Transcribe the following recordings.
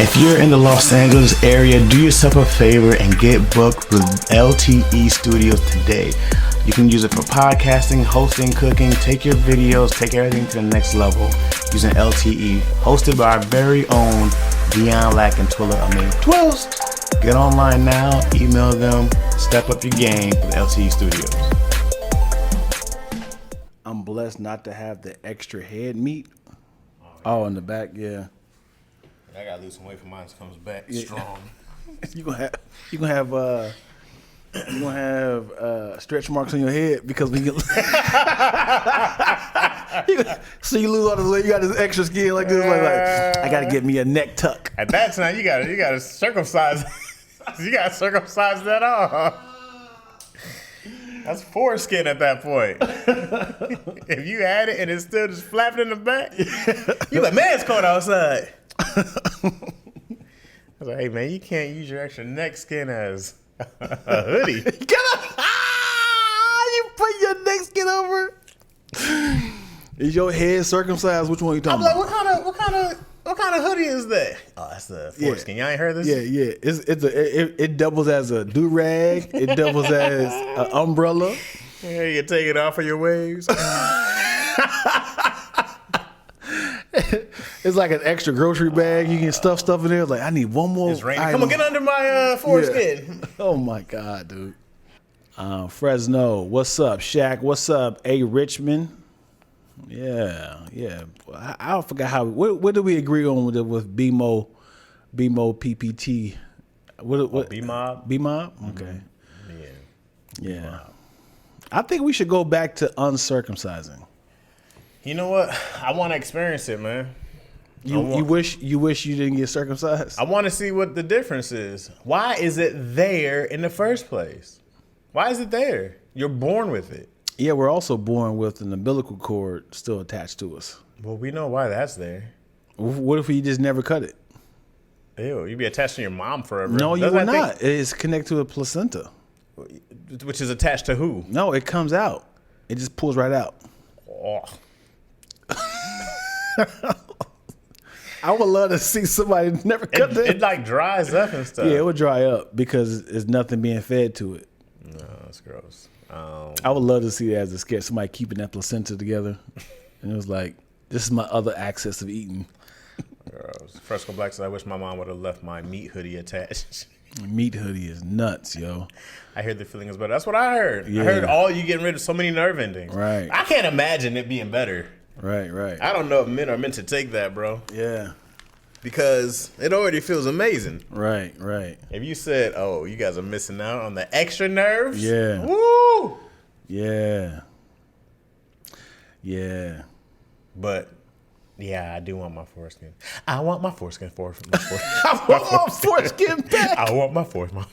If you're in the Los Angeles area, do yourself a favor and get booked with LTE Studios today. You can use it for podcasting, hosting, cooking, take your videos, take everything to the next level using LTE. Hosted by our very own Dion Lack and Twiller Twills. Get online now, email them, step up your game with LTE Studios. I'm blessed not to have the extra head meat. Oh, in the back, yeah. I gotta lose some weight for mine comes back strong. You gonna have stretch marks on your head because we get so you lose all this weight. You got this extra skin like this. Like I gotta get me a neck tuck. At that time, you gotta circumcise. You gotta circumcise that off. That's foreskin at that point. If you had it and it's still just flapping in the back, you like, man, it's cold outside. I was like, hey man, you can't use your extra neck skin as a hoodie. You put your neck skin over. Is your head circumcised? Which one are you talking I'm like, about? what kind of hoodie is that? Oh, that's the foreskin. Y'all ain't heard this? Yeah. It doubles as a do-rag. It doubles as an umbrella. Yeah, you can take it off of your waves. It's like an extra grocery bag. You can stuff in there. Like, I need one more. It's raining. Come on, get under my foreskin. Yeah. Oh my God, dude. Fresno, what's up? Shaq, what's up? A Richmond. Yeah. I forgot how. What did we agree on with BMO PPT? What B-Mob? B-Mob? Okay. Yeah. B-Mob. I think we should go back to uncircumcising. You know what? I want to experience it, man. You wish you didn't get circumcised? I want to see what the difference is. Why is it there in the first place? Why is it there? You're born with it. Yeah, we're also born with an umbilical cord still attached to us. Well, we know why that's there. What if we just never cut it? Ew, you'd be attached to your mom forever. No, you will not. It's connected to a placenta. Which is attached to who? No, it comes out. It just pulls right out. Oh. I would love to see somebody never cut that. It like dries up and stuff. Yeah, it would dry up because there's nothing being fed to it. No, that's gross. I would love to see that as a sketch. Somebody keeping that placenta together. And it was like, this is my other access of eating. Gross. Fresco Black says, I wish my mom would have left my meat hoodie attached. Meat hoodie is nuts, yo. I heard the feeling is better. That's what I heard. Yeah. I heard all you getting rid of so many nerve endings. Right. I can't imagine it being better. Right. I don't know if men are meant to take that, bro. Yeah. Because it already feels amazing. Right. If you said, oh, you guys are missing out on the extra nerves. Yeah. Woo! Yeah. But, yeah, I do want my foreskin. I want my foreskin for I want my foreskin back. I want my foreskin.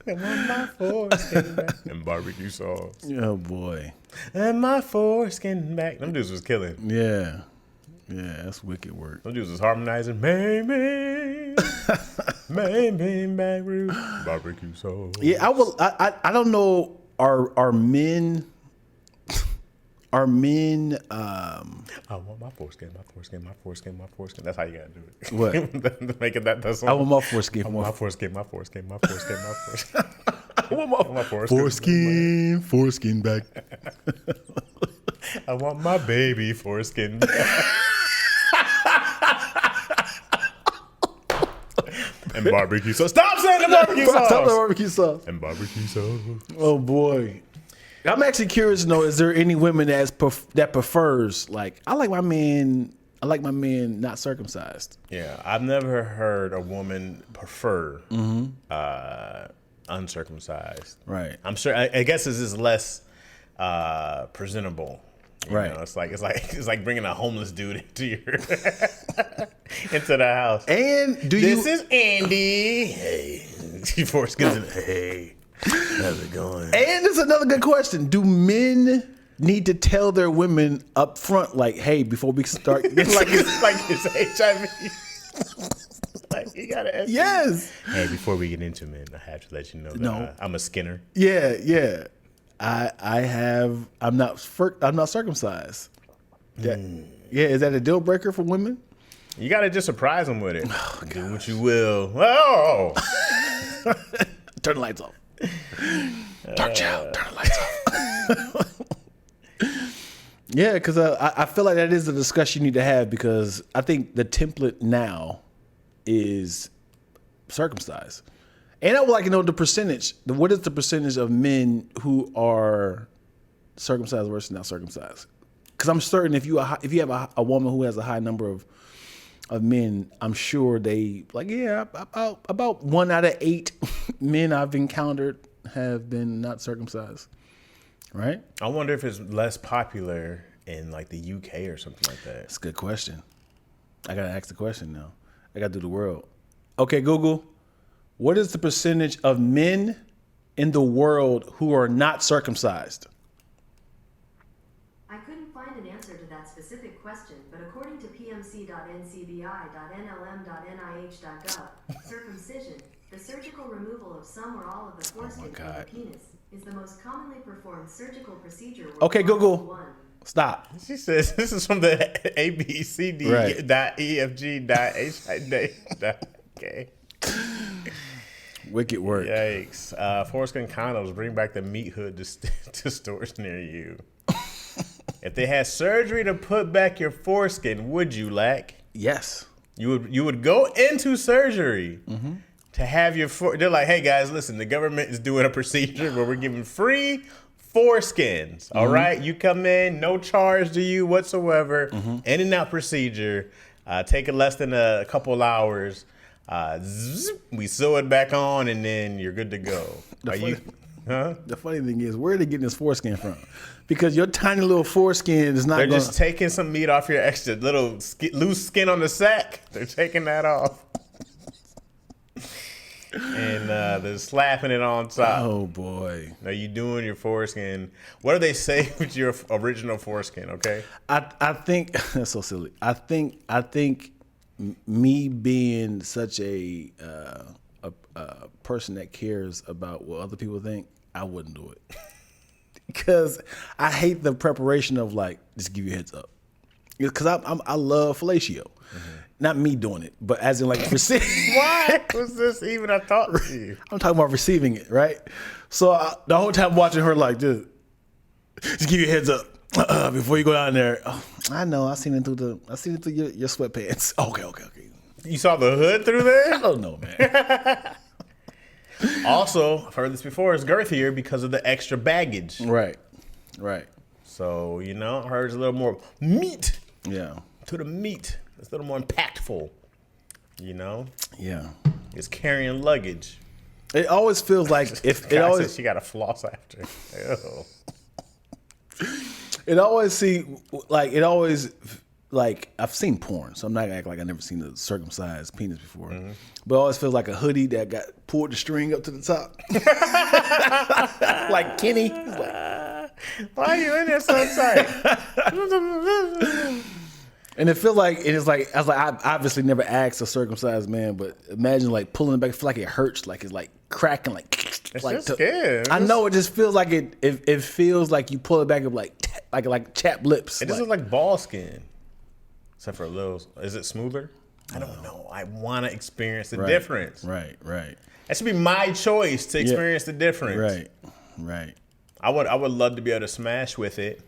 I want my foreskin back. And barbecue sauce. Oh, boy. And my foreskin back. Them dudes was killing. Yeah, that's wicked work. Them dudes was harmonizing. Maybe back root. Barbecue sauce. Yeah, I don't know. Are men? I want my foreskin. That's how you gotta do it. What? Make it that song. I want my foreskin. I want my foreskin. I want my Foreskin back. I want my baby foreskin back. And barbecue sauce. Stop saying the barbecue sauce. Stop the barbecue sauce. And barbecue sauce. Oh boy. I'm actually curious to know, is there any women that prefers, like, I like my man not circumcised. Yeah, I've never heard a woman prefer uncircumcised. Right. I'm sure. I guess this is less presentable. You right. know, it's like bringing a homeless dude into your into the house. And this is Andy. Hey, foreskins. Hey. How's it going? And it's another good question. Do men need to tell their women up front, like, hey, before we start, like it's HIV? Like, you gotta ask. Yes. Hey, before we get into men, I have to let you know that I'm a skinner. Yeah. I'm not circumcised. Yeah, is that a deal breaker for women? You got to just surprise them with it. Do what you will. Oh! Turn the lights off. Turn the lights off. Yeah, because I feel like that is a discussion you need to have, because I think the template now is circumcised. And I would like to know the percentage. What is the percentage of men who are circumcised versus not circumcised? Because I'm certain if you have a woman who has a high number of men, I'm sure they about 1 out of 8 men I've encountered have been not circumcised. Right? I wonder if it's less popular in like the UK or something like that. That's a good question. I gotta ask the question now. I gotta do the world. Okay, Google, what is the percentage of men in the world who are not circumcised? I couldn't find an answer to that specific question, but according to pmc.ncbi.nlm.nih.gov, circumcision, the surgical removal of some or all of the foreskin from the penis, is the most commonly performed surgical procedure. Okay, Google, stop. She says this is from the abcd.efg.hi.k. Wicked work. Yikes. Foreskin condoms bring back the meathood to stores near you. If they had surgery to put back your foreskin, would you, Lack? Yes. You would go into surgery to have your they're like, hey guys, listen, the government is doing a procedure where we're giving free foreskins. All right, you come in, no charge to you whatsoever. In and out procedure, taking less than a couple hours. We sew it back on, and then you're good to go. The funny thing is, where are they getting this foreskin from? Because your tiny little foreskin is not. They're just taking some meat off your extra little loose skin on the sack. They're taking that off. And they're slapping it on top. Oh boy! Now you doing your foreskin? What do they say with your original foreskin? Okay. I think that's so silly. I think me being such a person that cares about what other people think, I wouldn't do it. Because I hate the preparation of like, just give you a heads up. Because I love fellatio. Not me doing it, but as in like receiving. Why was this even a thought to you? I'm talking about receiving it, right? So the whole time watching her like, just give you a heads up before you go down there. Oh, I know, I seen it through your sweatpants. Okay. You saw the hood through there? I don't know, man. Also, I've heard this before, it's girthier because of the extra baggage. Right. So, I heard it's a little more meat. Yeah. To the meat. It's a little more impactful. Yeah. It's carrying luggage. It always feels like if it always says she got a floss after. Ew. It always I've seen porn, so I'm not gonna act like I've never seen a circumcised penis before. But it always feels like a hoodie that got pulled the string up to the top. Like Kenny. He's like, why are you in there so tight? And it feels like I've obviously never asked a circumcised man, but imagine like pulling it back, I feel like it hurts, like it's like cracking, like it's like just scared. I know, it just feels like it feels like you pull it back up like chapped lips. It just looks like ball skin. Except for a little, is it smoother? I don't know. I want to experience the difference. Right. That should be my choice to experience the difference. Right. I would love to be able to smash with it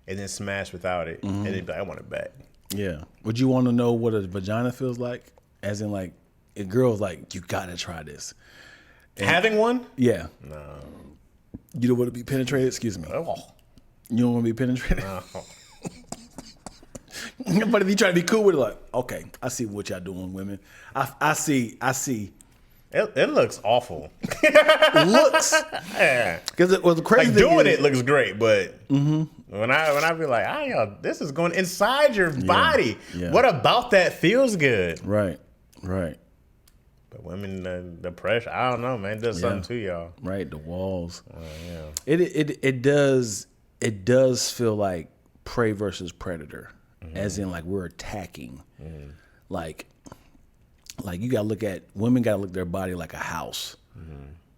and then smash without it. And then be like, I want it back. Yeah. Would you want to know what a vagina feels like? As in like, a girl's like, you gotta try this. And having one? Yeah. No. You don't want to be penetrated? Excuse me. Oh. You don't want to be penetrated? No. But if you try to be cool with it, like, okay, I see what y'all doing, women. I see. It looks awful. Looks. Yeah. Because it was crazy. Like doing it looks great, but when I be like, this is going inside your body. Yeah. What about that feels good? Right. But women, the pressure, I don't know, man. It does something to y'all. Right, the walls. Yeah. It does feel like prey versus predator. As in, like, we're attacking. Like you gotta look at women. Gotta look at their body like a house,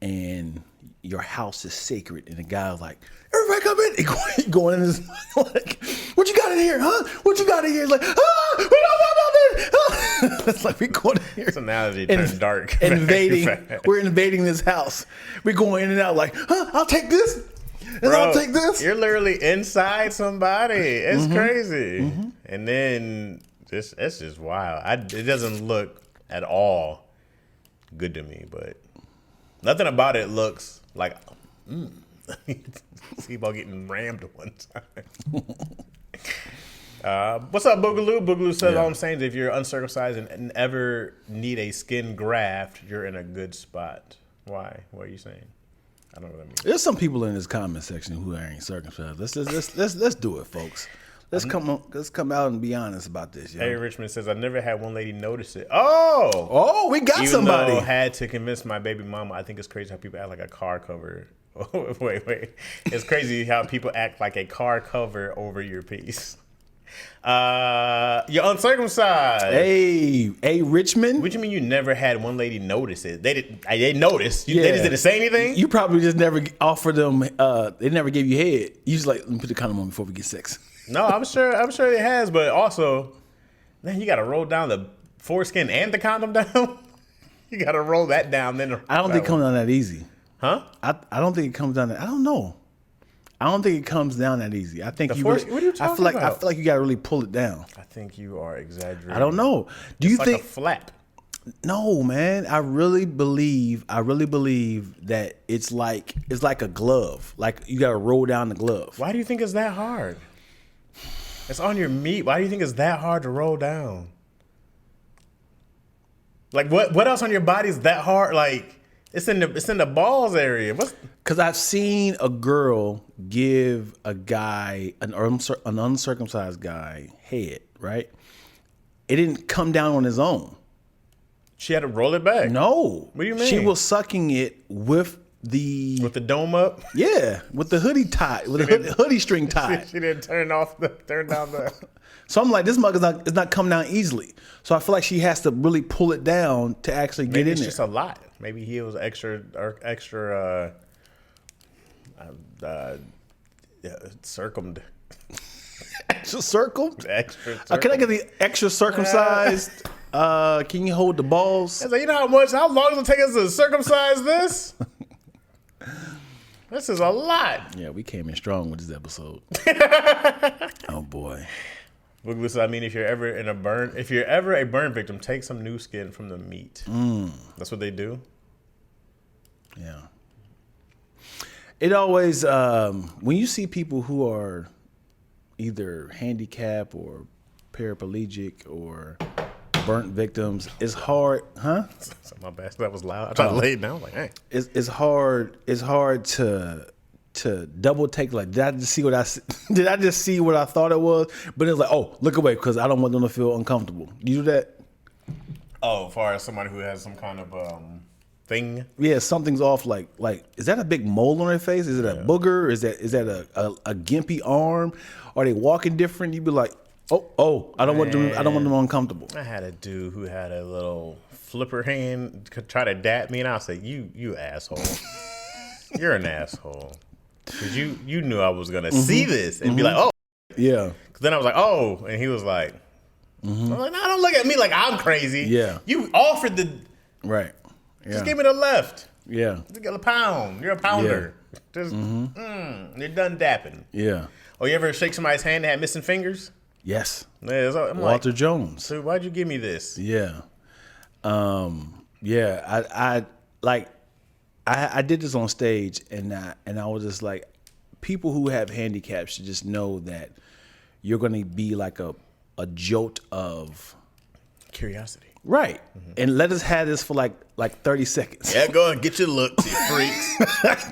and your house is sacred. And the guy's like, "Everybody come in." He going in his like, "What you got in here, huh? What you got in here?" He's like, "Ah, we don't want nothing." It's like we're going here. This analogy turned dark. We're invading this house. We're going in and out like, I'll take this. And Bro, I'll take this. You're literally inside somebody. It's crazy. And then it's just wild. It doesn't look at all good to me, but nothing about it looks like see about getting rammed one time. What's up, Boogaloo? Boogaloo says, all I'm saying is if you're uncircumcised and ever need a skin graft, you're in a good spot. Why? What are you saying? I don't know what that means. There's some people in this comment section who ain't circumcised. Let's do it, folks. Let's come out and be honest about this. Yo. Hey, Richmond says, I never had one lady notice it. Oh, we got even somebody. Though I had to convince my baby mama. I think it's crazy how people act like a car cover. Oh, wait. It's crazy how people act like a car cover over your piece. You're uncircumcised. Hey, Richmond. What do you mean you never had one lady notice it? They noticed. They just didn't say anything? You probably just never offered them, they never gave you head. You just like, let me put the condom on before we get sex. No, I'm sure it has, but also, man, you got to roll down the foreskin and the condom down. You got to roll that down. Then I don't think it comes down that easy. Huh? I don't think it comes down that. I don't know. I don't think it comes down that easy. I think what are you talking about? I feel like you got to really pull it down. I think you are exaggerating. I don't know. Do you like think a flap? No, man. I really believe that it's like a glove. Like you got to roll down the glove. Why do you think it's that hard? It's on your meat. Why do you think it's that hard to roll down? Like what else on your body is that hard? Like it's in the balls area. Because I've seen a girl give a guy an uncircumcised guy head. Right? It didn't come down on his own. She had to roll it back. No. What do you mean? She was sucking it with the dome up. Yeah, with the hoodie tied, with the hoodie string tied. She didn't turn down the. So I'm like, this mug is not coming down easily. So I feel like she has to really pull it down to actually get in it's there. Just a lot. Maybe he was extra circumed. Extra circled? Extra. Can I get the extra circumcised? Can you hold the balls? I was like, you know how long does it take us to circumcise this? This is a lot. Yeah, we came in strong with this episode. Oh boy. I mean, if you're ever a burn victim, take some new skin from the meat. That's what they do. Yeah. It always when you see people who are either handicapped or paraplegic or burnt victims, it's hard, huh? My bad. That was loud. I tried to lay it down. Like, hey. It's hard to double take. Like, did I just see what I thought it was? But it's like, oh, look away because I don't want them to feel uncomfortable. You do that? Oh, as far as somebody who has some kind of thing. Yeah, something's off. Like, is that a big mole on their face? Is it a booger? Is that a gimpy arm? Are they walking different? You'd be like, oh, I don't want them uncomfortable. I had a dude who had a little flipper hand try to dap me, and I said, "You asshole, you're an asshole." Because you knew I was gonna see this and be like, oh, yeah. Because then I was like, oh, and he was like, I'm like, no, don't look at me like I'm crazy. Yeah. You offered the right. Yeah. Just give me the left. Yeah. Just get a pound. You're a pounder. Yeah. Just you're done dapping. Yeah. Oh, you ever shake somebody's hand that had missing fingers? Yes. Yeah, so Walter Jones. So why'd you give me this? Yeah. Yeah. I did this on stage and I was just like, people who have handicaps should just know that you're going to be like a jolt of curiosity. Right. And let us have this for like 30 seconds. Yeah, go and get your look, you freaks.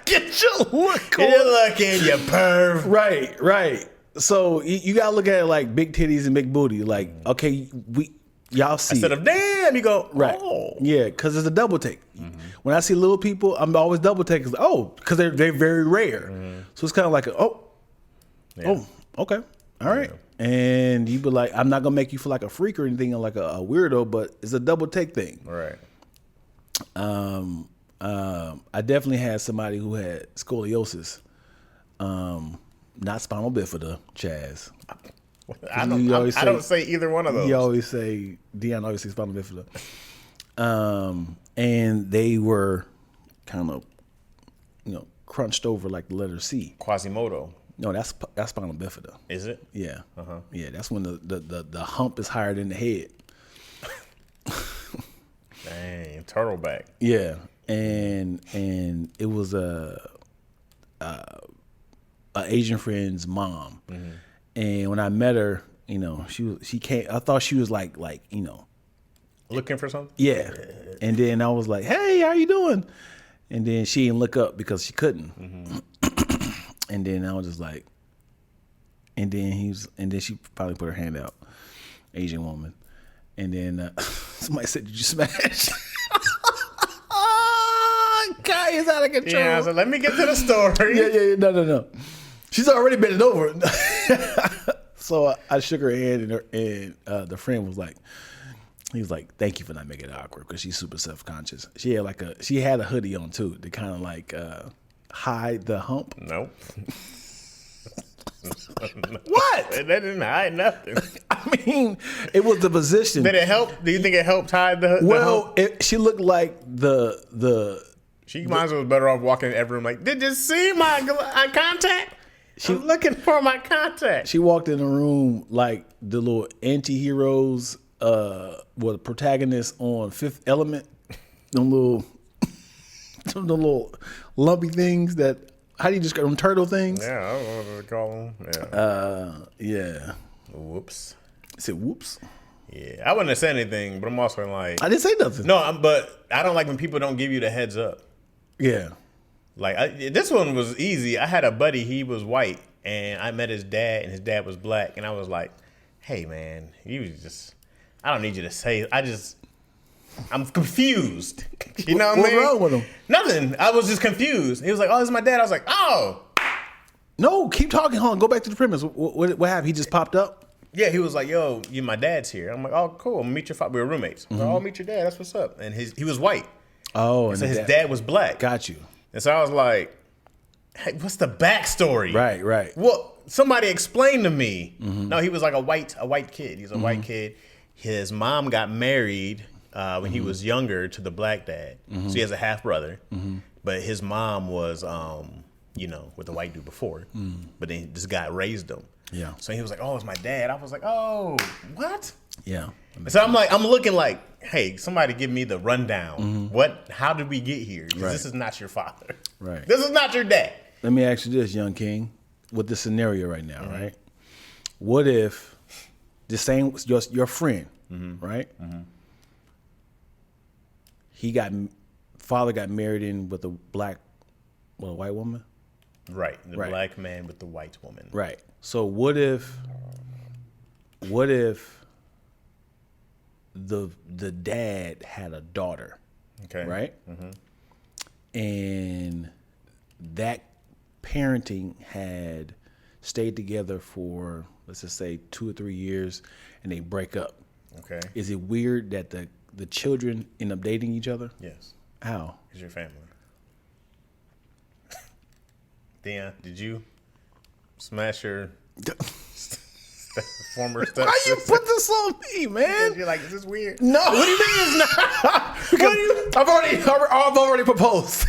Get your look. Get your look in, you perv. Right. So you got to look at it like big titties and big booty. Like, okay, y'all see. Instead of damn, you go, right. Oh. Yeah, because it's a double take. When I see little people, I'm always double taking. Because they're very rare. So it's kind of like, okay. All right. Yeah. And you be like, I'm not going to make you feel like a freak or anything, like a weirdo, but it's a double take thing. Right. I definitely had somebody who had scoliosis. Not spinal bifida, Chaz. I don't say either one of those. You always say Dion always says spinal bifida. And they were kind of, crunched over like the letter C. Quasimodo. No, that's spinal bifida. Is it? Yeah. Yeah, that's when the hump is higher than the head. Dang, turtleback. Yeah, and it was a Asian friend's mom, and when I met her, she came. I thought she was like looking for something. Yeah, and then I was like, "Hey, how you doing?" And then she didn't look up because she couldn't. And then I was just like, and then she probably put her hand out, Asian woman, and then somebody said, "Did you smash?" Guy is out of control. Yeah, so let me get to the story. Yeah. No. She's already bent it over. So I shook her hand, and the friend was like, he was like, "Thank you for not making it awkward," because she's super self-conscious. She had a hoodie on too to kind of like hide the hump. Nope. What? That didn't hide nothing. I mean, it was the position. Did it help? Do you think it helped hide the Well, hump? she looked like the. She might as well was better off walking in every room like, did you see my contact? I'm looking for my contact. She walked in the room like the little anti-heroes, the protagonists on Fifth Element. Them little lumpy things that, how do you describe them, turtle things? Yeah, I don't know what to call them. Yeah. Whoops. I said, whoops. Yeah, I wouldn't have said anything, but I'm also like, I didn't say nothing. no, but I don't like when people don't give you the heads up. Yeah. Like, this one was easy. I had a buddy, he was white, and I met his dad, and his dad was black, and I was like, hey, man, I don't need you to say, I'm confused. You know what I mean? What's wrong with him? Nothing. I was just confused. He was like, oh, this is my dad. I was like, oh. No, keep talking. Hold on. Go back to the premise. What happened? He just popped up? Yeah, he was like, yo, my dad's here. I'm like, oh, cool. I'm going to meet your father. We were roommates. I'm like, oh, I'll meet your dad. That's what's up. And he was white. Oh. And so his dad was black. Got you. And so I was like, hey, what's the backstory? Right. Well, somebody explained to me. No, he was like a white kid. He's a white kid. His mom got married when he was younger to the black dad. So he has a half brother. But his mom was, with the white dude before. But then this guy raised him. Yeah. So he was like, oh, it's my dad. I was like, oh, what? Yeah. So I'm looking like, hey, somebody give me the rundown. How did we get here? Because this is not your father. Right. This is not your dad. Let me ask you this, young king, with the scenario right now, right? What if the same, your friend, right? Father got married in with a white woman? Right. The black man with the white woman. Right. So what if the dad had a daughter? Okay. Right? And that parenting had stayed together for, let's just say, 2 or 3 years, and they break up. Okay. Is it weird that the children end up dating each other? Yes. How? It's your family. Dion, did you smash your former stepsister? Why you put this on me, man? You're like, is this weird? No. What do you mean it's not? Because I've already proposed.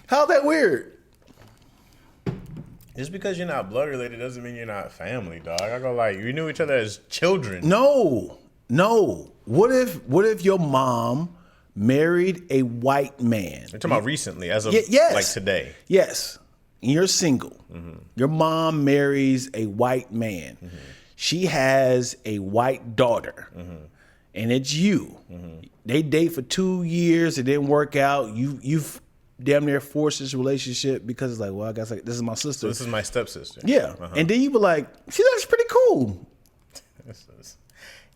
How's that weird? Just because you're not blood related doesn't mean you're not family, dog. I go like, you knew each other as children. No. What if your mom married a white man? You're talking about recently, as of yes. like today. Yes. And you're single. Your mom marries a white man. She has a white daughter. And it's you. They date for 2 years. It didn't work out. You've damn near forced this relationship because it's like, well, I guess this is my sister. So this is my stepsister. Yeah. And then you were like, that's pretty cool.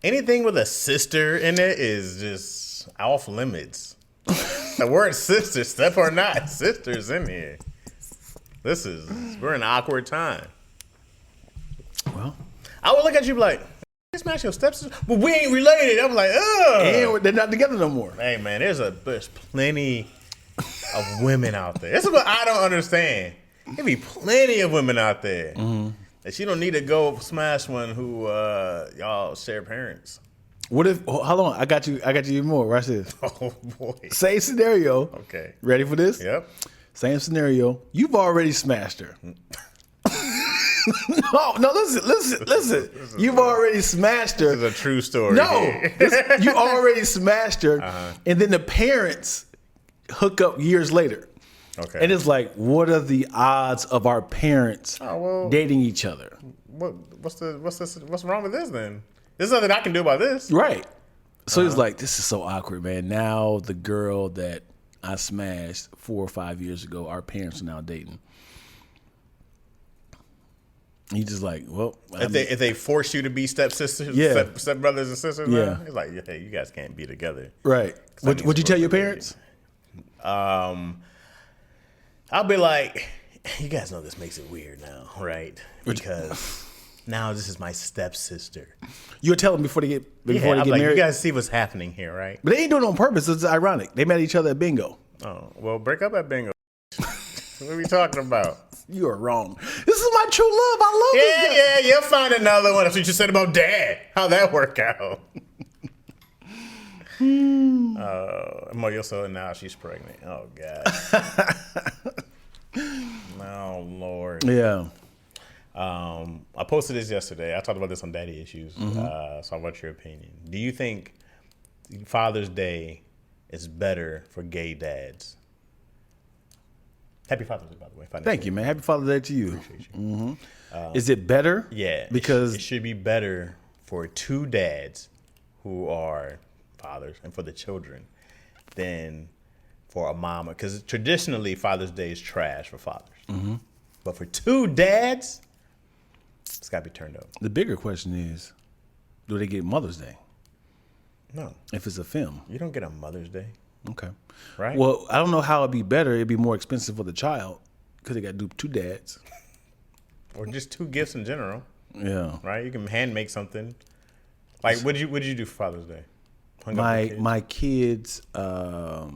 Anything with a sister in it is just off limits. The word sister, step or not, sister's in here. We're in an awkward time. Well, I would look at you like, smash your stepsister, but we ain't related. I'm like, ugh. And they're not together no more. Hey man, there's plenty of women out there. This is what I don't understand. There be plenty of women out there And she don't need to go smash one who y'all share parents. What if? Hold on, I got you even more. Watch this. Oh boy. Same scenario. Okay. Ready for this? Yep. Same scenario. You've already smashed her. No, listen. You've already smashed her. This is a true story. No, you already smashed her, and then the parents hook up years later. Okay. And it's like, what are the odds of our parents dating each other? What's wrong with this then? There's nothing I can do about this. Right. So it's like, this is so awkward, man. Now the girl that I smashed 4 or 5 years ago, our parents are now dating. You just like, well, if they force you to be stepsisters, step brothers and sisters, now, it's like, hey, you guys can't be together, right? Would you tell your parents? I'll be like, you guys know this makes it weird now, right? Because now this is my stepsister. You'll tell them before they get married. You guys see what's happening here, right? But they ain't doing it on purpose. It's ironic. They met each other at bingo. Oh, well, break up at bingo. What are we talking about? You are wrong. This is my true love. I love this guy. Yeah, you'll find another one. That's what you said about Dad. How'd that work out? So now she's pregnant. Oh, God. Oh, Lord. Yeah. I posted this yesterday. I talked about this on Daddy Issues. So I want your opinion. Do you think Father's Day is better for gay dads? Happy Father's Day, by the way. Thank you, man. Happy Father's Day to you. Appreciate you. Is it better? Yeah. Because it should be better for two dads who are fathers and for the children than for a mama. Because traditionally, Father's Day is trash for fathers. But for two dads, it's got to be turned up. The bigger question is, do they get Mother's Day? No. If it's a film. You don't get a Mother's Day. Okay. Right? Well, I don't know how it'd be better. It'd be more expensive for the child because they got to do two dads. Or just two gifts in general. Yeah. Right? You can hand make something. Like, what did you do for Father's Day? My kids, I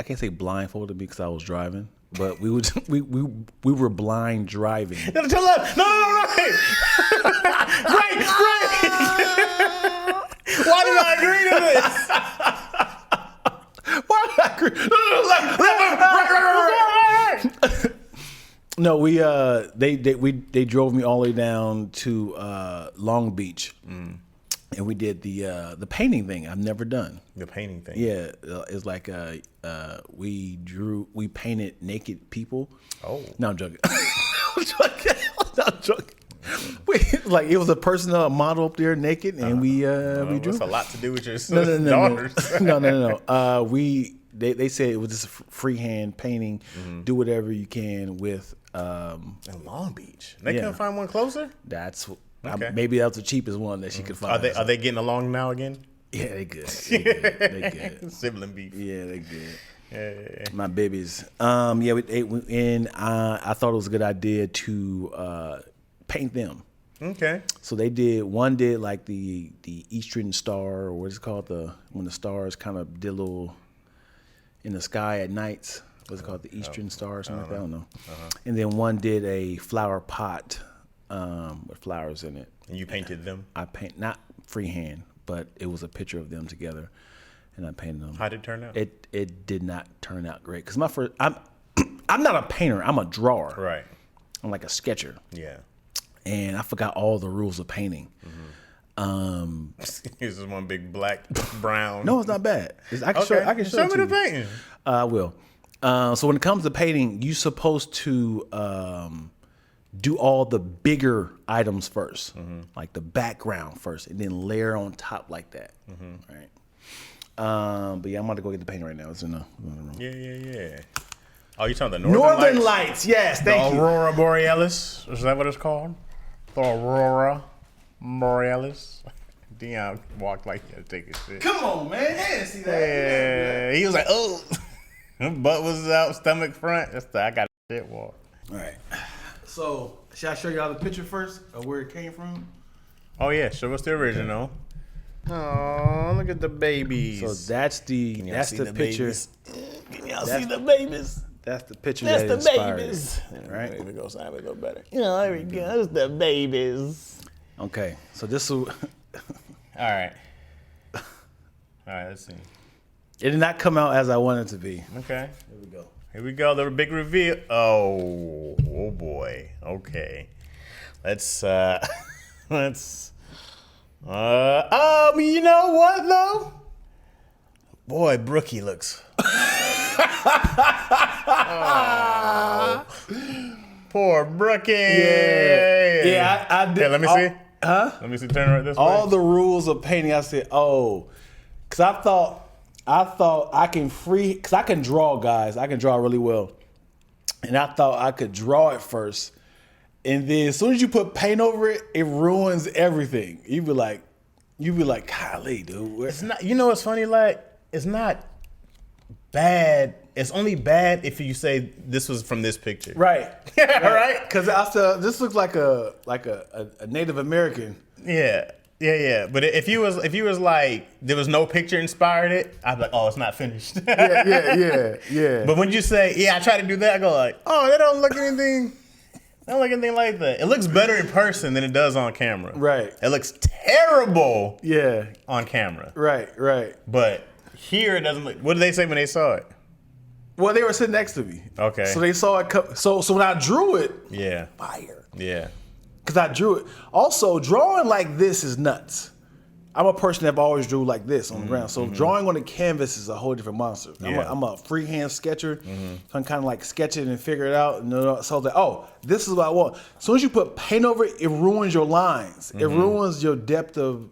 can't say blindfolded because I was driving, but we were blind driving. No, right. Right. Why did I agree to this? Why did I agree? No, they drove me all the way down to Long Beach, and we did the painting thing. I've never done the painting thing. Yeah, it's like we painted naked people. Oh, no, I'm joking. I'm joking. Like it was a person, a model up there naked, and we drew. That's a lot to do with your daughters. No. They said it was just a freehand painting. Do whatever you can with. In Long Beach, they couldn't find one closer. That's okay. Maybe that was the cheapest one that she could find. Are they getting along now again? Yeah, they good. They good. Sibling beef. Yeah, they good. Yeah. My babies. I thought it was a good idea to paint them. Okay. So they did. One did like the Eastern Star, or what's it called, when the stars kind of did a little in the sky at nights. What's it called, the Eastern Star or something like that? I don't know. And then one did a flower pot with flowers in it. And you painted them? I paint not freehand, but it was a picture of them together, and I painted them. How did it turn out? It did not turn out great because I'm not a painter. I'm a drawer. Right. I'm like a sketcher. Yeah. And I forgot all the rules of painting. This is one big black, brown. No, it's not bad. I can show me the painting. I will. So when it comes to painting, you're supposed to do all the bigger items first, like the background first, and then layer on top like that. Right. But yeah, I'm about to go get the paint right now. It's in the room. Yeah. Oh, you talking about the Northern Lights? Yes, thank you. Aurora Borealis. Is that what it's called? The Aurora Borealis. Dion walked like he had to take his shit. Come on, man. They didn't see that. Yeah. He was like, oh. Butt was out, stomach front. I got a shit walk. All right. So, should I show y'all the picture first of where it came from? Oh, yeah. Show us the original. Oh, look at the babies. So that's the picture. Can y'all see the babies? That's the picture That's that the inspired babies. it, right? Maybe go sound a little better. You know, there we go. That's the babies. Okay, so this will. All right. All right, let's see. It did not come out as I wanted it to be. Okay. Here we go. Here we go. The big reveal. Oh boy. Okay. Let's you know what though? Boy, Brookie looks. Oh. Poor Brookie. Yeah, I did. Yeah, let me see. Huh? Let me see. Turn right this way. All the rules of painting, I said, because I thought I can because I can draw, guys. I can draw really well. And I thought I could draw it first. And then as soon as you put paint over it, it ruins everything. You'd be like, golly, dude. It's not. You know what's funny? Like, it's not bad. It's only bad if you say this was from this picture. Right. Right? Because I said this looks like a Native American. Yeah. But if you was like there was no picture inspired it, I'd be like, oh, it's not finished. Yeah. But when you say, yeah, I try to do that, I go like, oh, that don't look anything. I don't like anything like that. It looks better in person than it does on camera. Right. It looks terrible. Yeah. On camera. Right. But here it doesn't look. What did they say when they saw it? Well, they were sitting next to me. Okay. So they saw it. So when I drew it, yeah, fire. Yeah. Because I drew it. Also, drawing like this is nuts. I'm a person that always drew like this on the ground. So drawing on the canvas is a whole different monster. Yeah. I'm a freehand sketcher. So I'm kind of like sketch it and figure it out. So that, this is what I want. As soon as you put paint over it, it ruins your lines. It ruins your depth of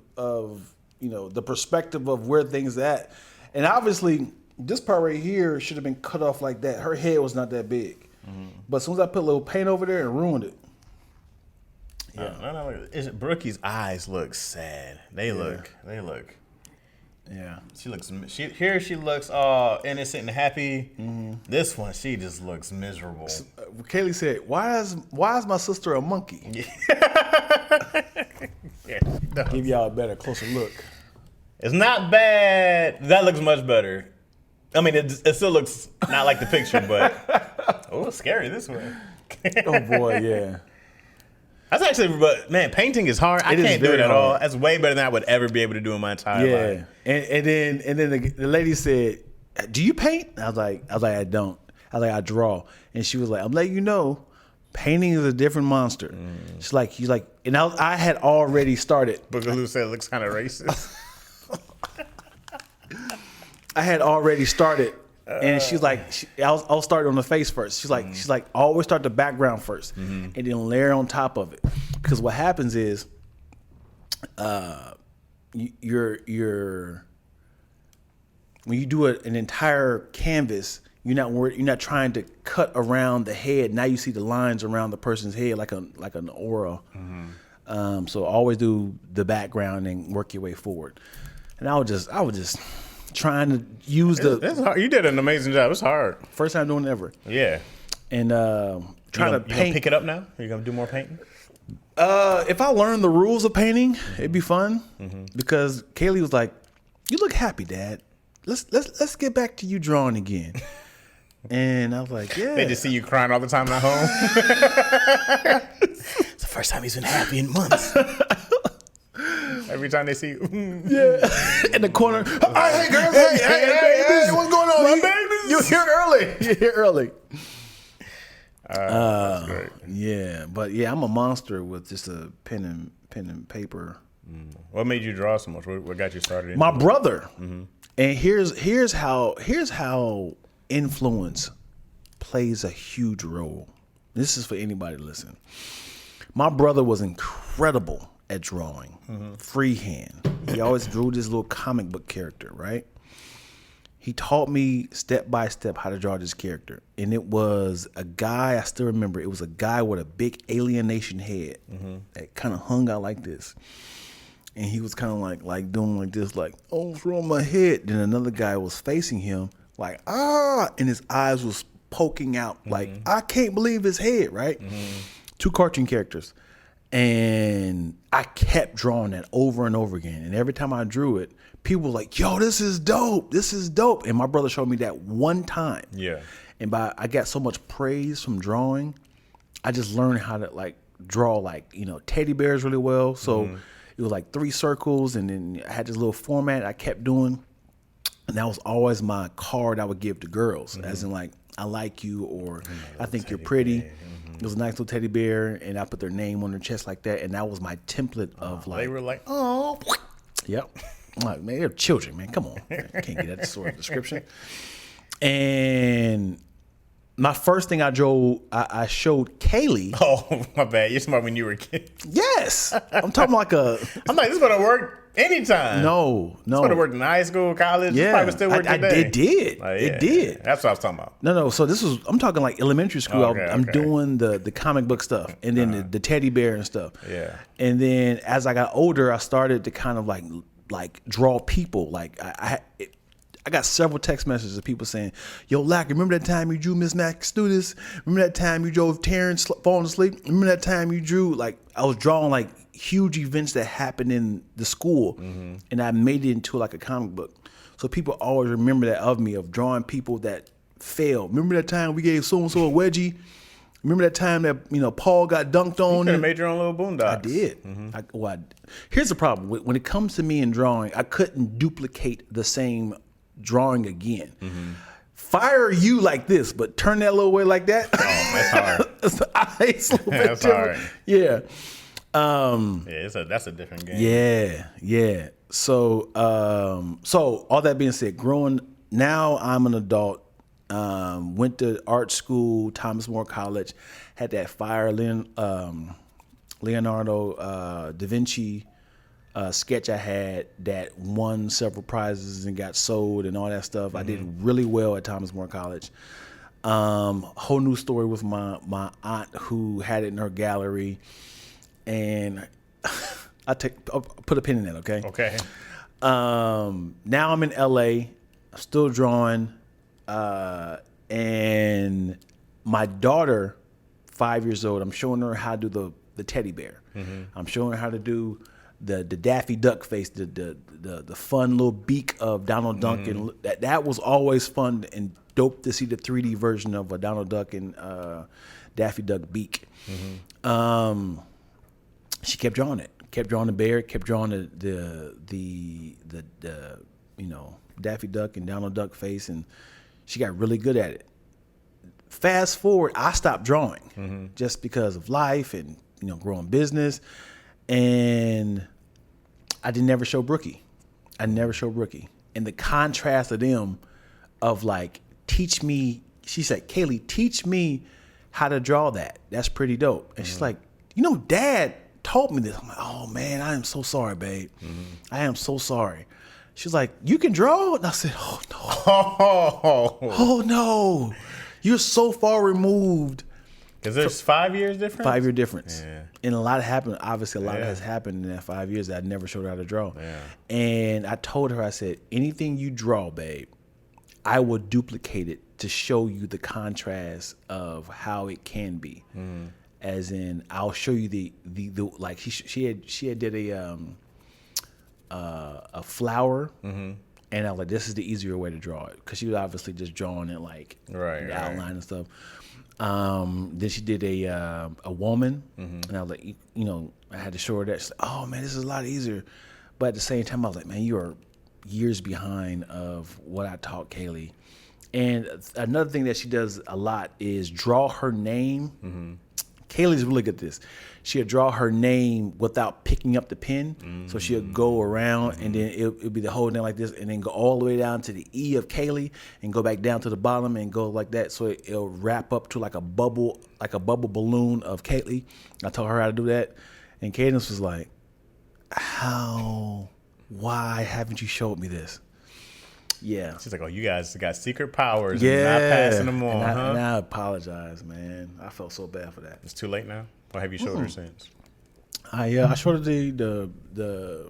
the perspective of where things are at. And obviously, this part right here should have been cut off like that. Her head was not that big. But as soon as I put a little paint over there, it ruined it. Yeah. Brookie's eyes look sad. They look. Yeah. She looks all innocent and happy. This one, she just looks miserable. Kaylee said, "Why is my sister a monkey?" Yeah, Give y'all a better, closer look. It's not bad. That looks much better. I mean, it still looks not like the picture, but it's scary this way. Oh boy, yeah. That's actually, but man, painting is hard. I can't do it at all. That's way better than I would ever be able to do in my entire life. And then the lady said, "Do you paint?" I was like, "I don't." I was like, "I draw." And she was like, "I'm letting you know, painting is a different monster." She's like, and I had already started. Boogaloo said it looks kind of racist. I had already started. And she's like, I'll start on the face first. She's like, always start the background first, and then layer on top of it. Because what happens is, you're when you do an entire canvas, you're not trying to cut around the head. Now you see the lines around the person's head like an aura. So always do the background and work your way forward. And I was just trying to use It's hard. You did an amazing job. It's hard. First time doing it ever. Yeah. And trying to paint. You gonna pick it up now? Are you gonna do more painting? If I learned the rules of painting, it'd be fun. Because Kaylee was like, "You look happy, Dad. Let's get back to you drawing again." And I was like, "Yeah." They just see you crying all the time at home. It's the first time he's been happy in months. Every time they see you. In the corner. Hey, girls. Hey, what's going on? You're here early. That's great. Yeah, but yeah, I'm a monster with just a pen and paper. What made you draw so much? What got you started? My brother. And here's how influence plays a huge role. This is for anybody to listen. My brother was incredible at drawing, freehand. He always drew this little comic book character, right? He taught me step by step how to draw this character. And it was a guy, I still remember, it was a guy with a big alienation head that kind of hung out like this. And he was kind of like doing like this, like, "Oh, what's wrong with my head?" Then another guy was facing him, like, and his eyes was poking out, like, I can't believe his head, right? Two cartoon characters. And I kept drawing that over and over again. And every time I drew it, people were like, yo, this is dope. This is dope. And my brother showed me that one time. Yeah. And I got so much praise from drawing. I just learned how to like draw like, teddy bears really well. So it was like 3 circles, and then I had this little format I kept doing. And that was always my card I would give to girls, as in like, I like you, or I think you're pretty. It was a nice little teddy bear, and I put their name on their chest like that. And that was my template of like. They were like, oh. Yep. I'm like, man, they're children, man. Come on. I can't get that sort of description. And my first thing I drew, I showed Kaylee. Oh, my bad. You're smart when you were a kid. Yes. I'm talking like I'm like, this is going to work anytime. No. It's going to work in high school, college. Yeah. It's probably still work today. It did. Like, It did. That's what I was talking about. No. So I'm talking like elementary school. Okay, I'm okay. doing the comic book stuff, and then the teddy bear and stuff. Yeah. And then as I got older, I started to kind of like draw people. Like I got several text messages of people saying, yo, Lack, remember that time you drew Miss Mac Studis? Remember that time you drove Terrence falling asleep? Remember that time you drew, like, I was drawing like huge events that happened in the school, and I made it into like a comic book. So people always remember that of me, of drawing people that failed. Remember that time we gave so-and-so a wedgie? Remember that time that, Paul got dunked on? You could have made your own little boondocks. I did. Here's the problem. When it comes to me in drawing, I couldn't duplicate the same drawing again. Fire you like this, but turn that little way like that. Oh, that's hard. It's a little bit That's different. hard. Yeah. Yeah, that's a different game. Yeah. So all that being said, now I'm an adult. Went to art school, Thomas More College, had that fire Leonardo da Vinci sketch I had that won several prizes and got sold and all that stuff. I did really well at Thomas More College. Whole new story with my aunt who had it in her gallery, and I'll put a pin in that. Okay. Now I'm in LA, still drawing, and my daughter, 5 years old, I'm showing her how to do the teddy bear. I'm showing her how to do the Daffy Duck face, the fun little beak of Donald Duck, and that was always fun and dope to see the 3D version of a Donald Duck and Daffy Duck beak. She kept drawing it, kept drawing the bear, kept drawing the Daffy Duck and Donald Duck face, and she got really good at it. Fast forward, I stopped drawing just because of life and growing business. And I never show Brookie. And the contrast of them, of like, teach me, she said, Kaylee, teach me how to draw that. That's pretty dope. And she's like, Dad told me this. I'm like, oh man, I am so sorry, babe. I am so sorry. She's like, you can draw? And I said, oh no. Oh no. You're so far removed. Because there's 5 years difference? 5 year difference. Yeah. And a lot happened. Obviously, a lot has happened in that 5 years that I never showed her how to draw. Yeah. And I told her, I said, anything you draw, babe, I will duplicate it to show you the contrast of how it can be. As in, I'll show you the like she had did a flower, and I was like, this is the easier way to draw it, because she was obviously just drawing it like the outline and stuff. Then she did a woman, and I was like, I had to show her that. She's like, oh man, this is a lot easier. But at the same time, I was like, man, you are years behind of what I taught Kaylee. And another thing that she does a lot is draw her name. Kaylee's really good at this. She'll draw her name without picking up the pen. So she'll go around, and then it'll be the whole thing like this, and then go all the way down to the E of Kaylee, and go back down to the bottom and go like that. So it'll wrap up to like a bubble balloon of Kaylee. I told her how to do that, and Cadence was like, why haven't you showed me this? Yeah. She's like, oh, you guys got secret powers. Yeah. And not passing them on, and I apologize, man. I felt so bad for that. It's too late now? Or have you showed her since? I showed her the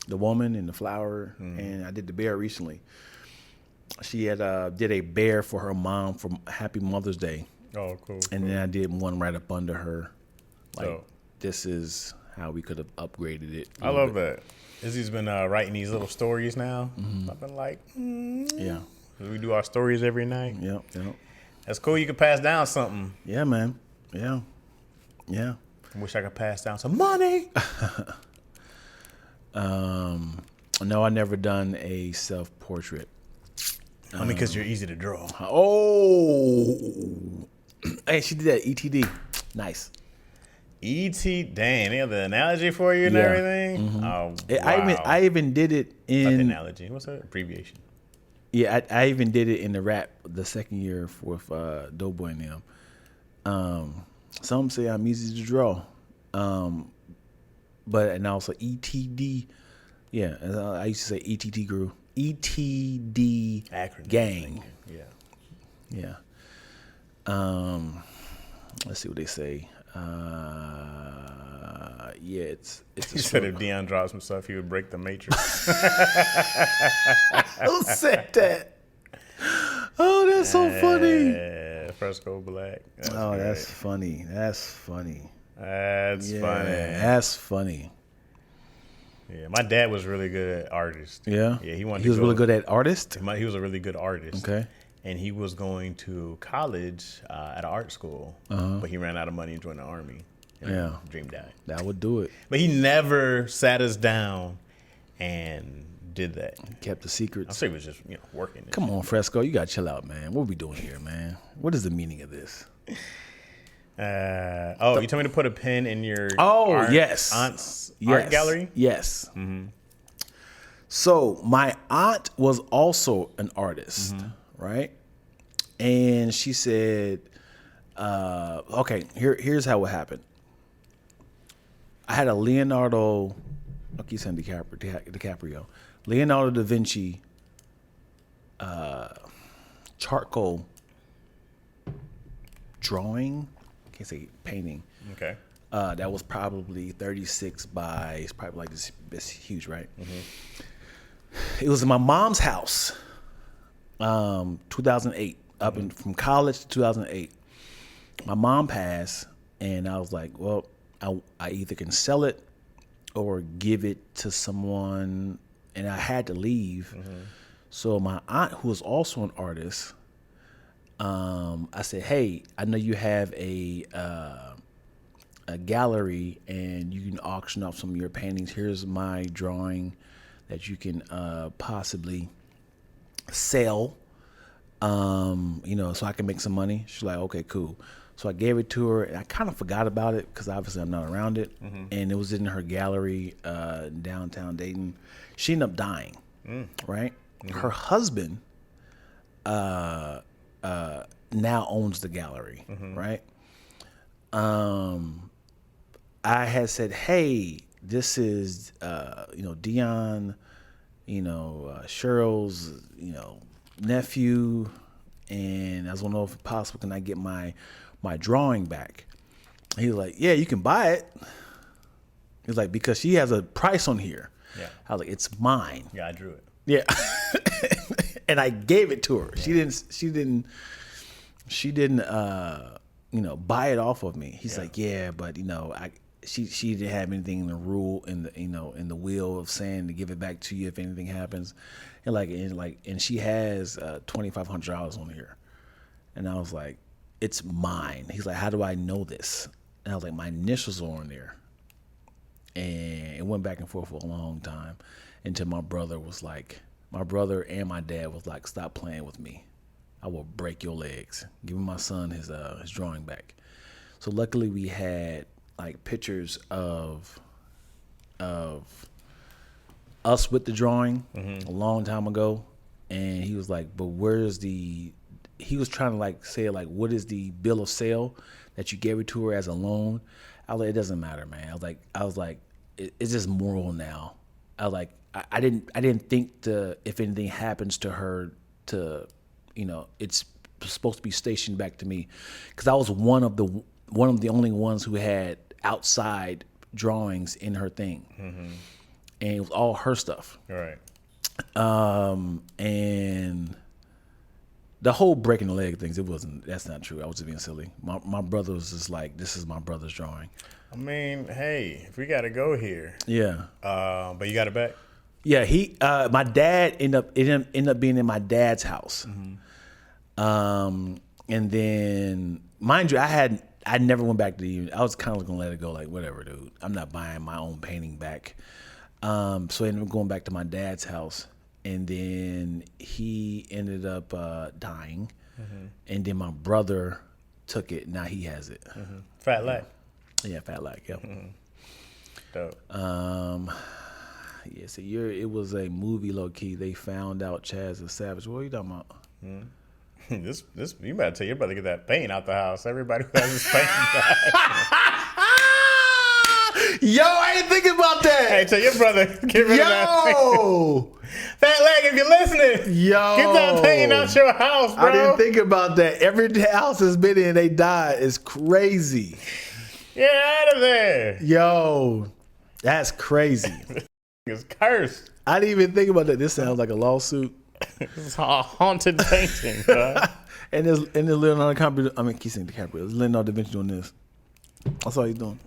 woman and the flower, and I did the bear recently. She had did a bear for her mom for Happy Mother's Day, Oh, cool. And then I did one right up under her. Like, So, this is how we could have upgraded it. I love that. Izzy's been writing these little stories now. I've been like, Yeah. we do our stories every night. Yep. That's cool. You can pass down something. Yeah, man. Yeah. I wish I could pass down some money. No, I never done a self-portrait. I mean, because you're easy to draw. Oh. Hey, she did that ETD. Nice. E.T. Dang, they have the analogy for you and Yeah. everything. Oh, wow. I even did it Not the in analogy. What's that abbreviation? Yeah, I even did it in the rap the second year with Doughboy and them. Some say I'm easy to draw, and also ETD. Yeah, I used to say ETD grew. ETD Acronym. gang. Yeah. Yeah. Let's see what they say. Yeah, it's. He said if Dion draws some stuff, he would break the matrix. Who said that? Oh, that's so funny. Yeah, Fresco Black. That's funny. That's funny. That's funny. Yeah, my dad was really good at artist. Yeah? Yeah, he wanted. He was really good at artist? He was a really good artist. Okay. And he was going to college at an art school, but he ran out of money and joined the army. And Yeah. dream died. That would do it. But he never sat us down and did that. Kept the I secrets. say he was just working. Come on, Fresco. You got to chill out, man. What are we doing here, man? What is the meaning of this? You told me to put a pin in your yes. aunt's art gallery? Yes. So my aunt was also an artist, right? And she said, okay, here's how it happened. I had a Leonardo, I keep saying DiCaprio, Leonardo da Vinci charcoal drawing, I can't say painting. Okay. That was probably 36 by, it's probably like this huge, right? It was in my mom's house, 2008, from college to 2008. My mom passed, and I was like, well, I either can sell it or give it to someone, and I had to leave. So my aunt, who was also an artist, I said, hey, I know you have a gallery and you can auction off some of your paintings. Here's my drawing that you can possibly sell, so I can make some money. She's like, okay, cool. So I gave it to her, and I kind of forgot about it because obviously I'm not around it. And it was in her gallery in downtown Dayton. She ended up dying, right? Her husband now owns the gallery, right? I had said, hey, this is, Dion, Cheryl's, nephew, and I was gonna know if possible, can I get my drawing back? He was like, yeah, you can buy it. He was like, because she has a price on here. Yeah. I was like, it's mine. Yeah, I drew it. Yeah. And I gave it to her. Yeah. She didn't buy it off of me. He's like, yeah, but she didn't have anything in the rule in the will of saying to give it back to you if anything happens. And she has $2,500 on here. And I was like, it's mine. He's like, how do I know this? And I was like, my initials are on there. And it went back and forth for a long time until my brother and my dad was like, stop playing with me. I will break your legs. Give my son his drawing back. So luckily we had like pictures of us with the drawing a long time ago. And he was like, but he was trying to like say like, what is the bill of sale that you gave it to her as a loan? I was like, it doesn't matter, man. I was like, it's just moral now. I was like, I didn't think if anything happens to her it's supposed to be stationed back to me, because I was one of the only ones who had outside drawings in her thing, and it was all her stuff. All right. And The whole breaking the leg things, that's not true. I was just being silly. My brother was just like, this is my brother's drawing. I mean, hey, if we got to go here. Yeah. But you got it back? Yeah, my dad ended up being in my dad's house. And then, mind you, I never went back to the, I was kind of gonna let it go, like, whatever, dude. I'm not buying my own painting back. So I ended up going back to my dad's house. And then he ended up dying. And then my brother took it. Now he has it. Fat Lack. Yeah, Fat Lack, yep. Dope. Yeah, so it was a movie, low key. They found out Chaz is savage. What are you talking about? This you better tell your brother to get that paint out the house. Everybody who has his paint back. Yo, I didn't think about that. Hey, tell your brother get rid of that paint. Yo, Fat Leg, if you're listening, yo, get that paint out your house, bro. I didn't think about that. Every house has been in, they died. It's crazy. Get out of there. Yo, that's crazy. It's cursed. I didn't even think about that. This sounds like a lawsuit. It's a haunted painting, bro. And there's Leonardo DiCaprio. I mean, kissing DiCaprio. There's Leonardo da Vinci doing this. That's all he's doing.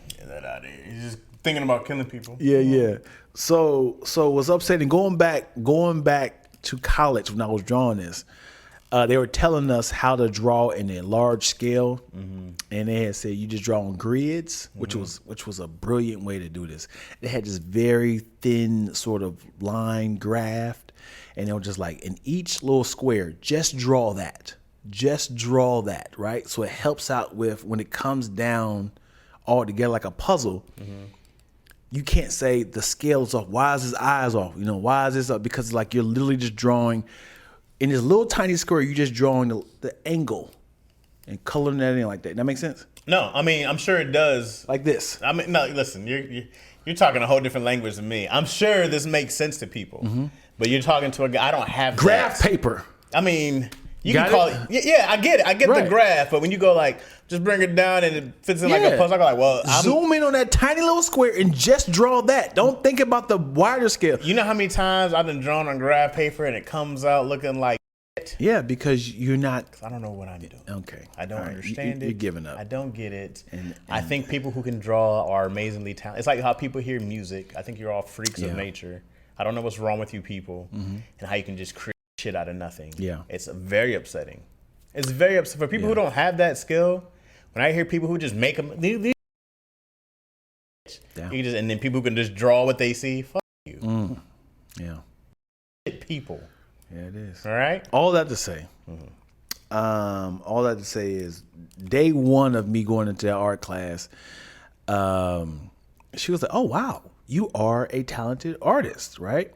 Get that out of here. He's just thinking about killing people. Yeah. So what's upsetting? Going back to college when I was drawing this, they were telling us how to draw in a large scale, and they had said you just draw on grids, which was a brilliant way to do this. They had this very thin sort of line graph, and they were just like in each little square, just draw that, right? So it helps out with when it comes down all together like a puzzle. You can't say the scale is off. Why is his eyes off? Why is this up? Because like you're literally just drawing. In this little tiny square, you're just drawing the angle and coloring that in like that. That makes sense? No, I mean, I'm sure it does. Like this. I mean, no, listen, you're talking a whole different language than me. I'm sure this makes sense to people, but you're talking to a guy. I don't have Graph that. paper. I mean, you Got can call it? it. Yeah, I get it. I get Right. the graph, but when you go like, just bring it down and it fits in like a puzzle, I go like, well, zoom in on that tiny little square and just draw that. Don't think about the wider scale. You know how many times I've been drawn on graph paper and it comes out looking like shit? Yeah, because you're not. I don't know what I'm doing. Okay. I don't All right. understand it. You're giving up. I don't get it. And I think people who can draw are amazingly talented. It's like how people hear music. I think you're all freaks of nature. I don't know what's wrong with you people and how you can just create shit out of nothing. Yeah. It's very upsetting. It's very upsetting. For people who don't have that skill, when I hear people who just make them, you just, and then people who can just draw what they see, fuck you. Yeah. Shit people. Yeah, it is. All right? All that to say. All that to say is day one of me going into that art class, she was like, oh, wow, you are a talented artist, right?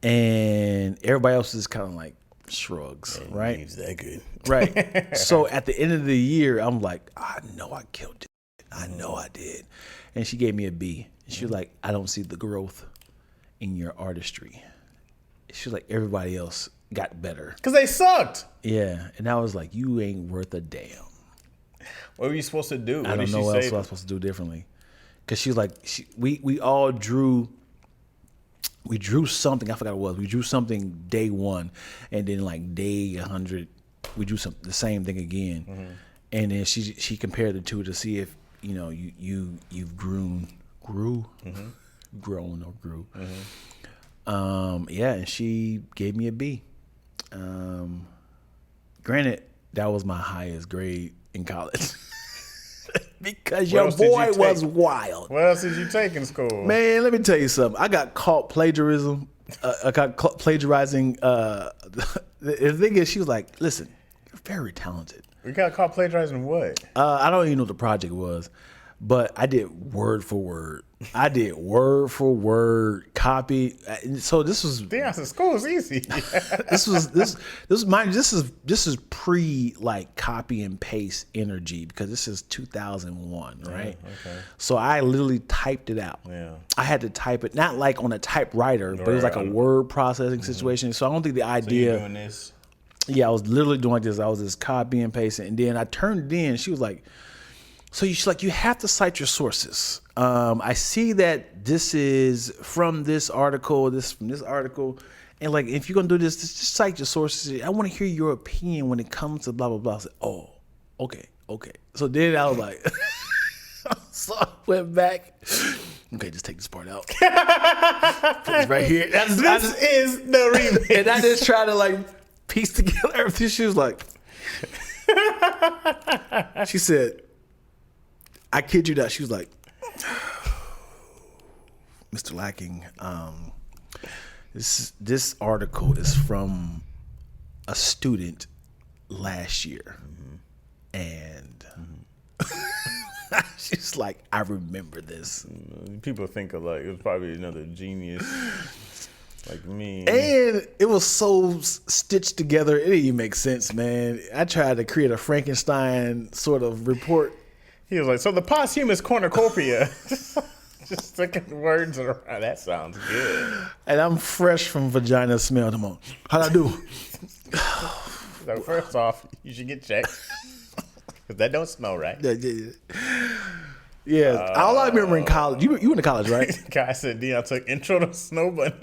And everybody else is kind of like shrugs, right? He's that good. Right. So at the end of the year, I'm like, I know I killed it. I know I did. And she gave me a B. She was like, I don't see the growth in your artistry. She was like, everybody else got better. Because they sucked. Yeah. And I was like, you ain't worth a damn. What were you supposed to do? I don't know what else I was supposed to do differently. Because she was like, we all drew. We drew something. I forgot what it was. We drew something day one. And then like day 100, we drew the same thing again. And then she compared the two to see if, you've grown or grew. Yeah, and she gave me a B. Granted, that was my highest grade in college. Because your boy was wild. What else did you take in school? Man, let me tell you something. I got caught plagiarism. I got caught plagiarizing. The thing is, she was like, listen, you're very talented. We got caught plagiarizing what? I don't even know what the project was, but I did word for word. Copy. So this was. Damn, so school is easy. This is pre like copy and paste energy because this is 2001, right? Okay. So I literally typed it out. Yeah. I had to type it not like on a typewriter, but it was like a word processing situation. So I don't think the idea. So you doing this? Yeah, I was literally doing like this. I was just copy and pasting, and then I turned it in. She was like, "So she's like, you have to cite your sources. I see that this is from this article, this from this article, And like, if you're gonna do this, just cite your sources. I want to hear your opinion when it comes to blah blah blah. I said, oh, okay. So then I was like, so I went back. Okay, just take this part out. Put this right here. This is the remix. And I just try to like piece together everything. She was like, she said, I kid you not. She was like, Mr. Lacking, this article is from a student last year. And she's like, I remember this. People think of like it was probably another genius like me. And it was so stitched together, it didn't even make sense, man. I tried to create a Frankenstein sort of report. He was like, so the posthumous cornucopia. Just sticking words around. That sounds good. And I'm fresh from vagina smell. Come on. How'd I do? So first off, you should get checked. Because that don't smell right. Yeah. All I remember in college, you went to college, right? Guy said Dion took intro to snow bunnies.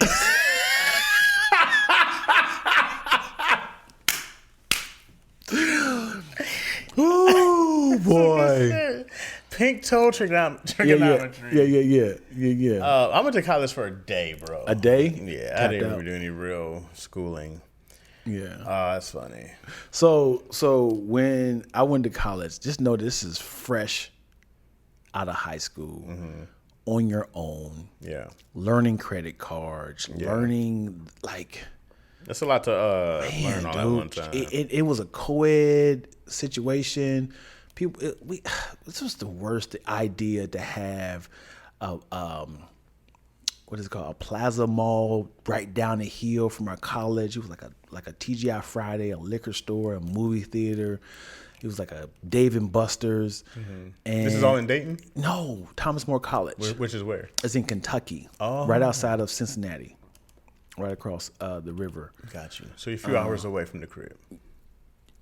Ooh, boy. Pink toe trigonometry. Yeah. I went to college for a day, bro. A day? Yeah, I didn't really do any real schooling. Yeah. That's funny. So when I went to college, just know this is fresh out of high school, on your own. Yeah. Learning credit cards, learning like. That's a lot to learn all at one time. It was a co-ed situation. People, this was the worst idea to have what is it called? A plaza mall right down the hill from our college. It was like a TGI Friday, a liquor store, a movie theater. It was like a Dave and Buster's. And This is all in Dayton? No, Thomas More College. Which is where? It's in Kentucky, Oh. right outside of Cincinnati, right across the river. Got you. So you're a few hours away from the crib.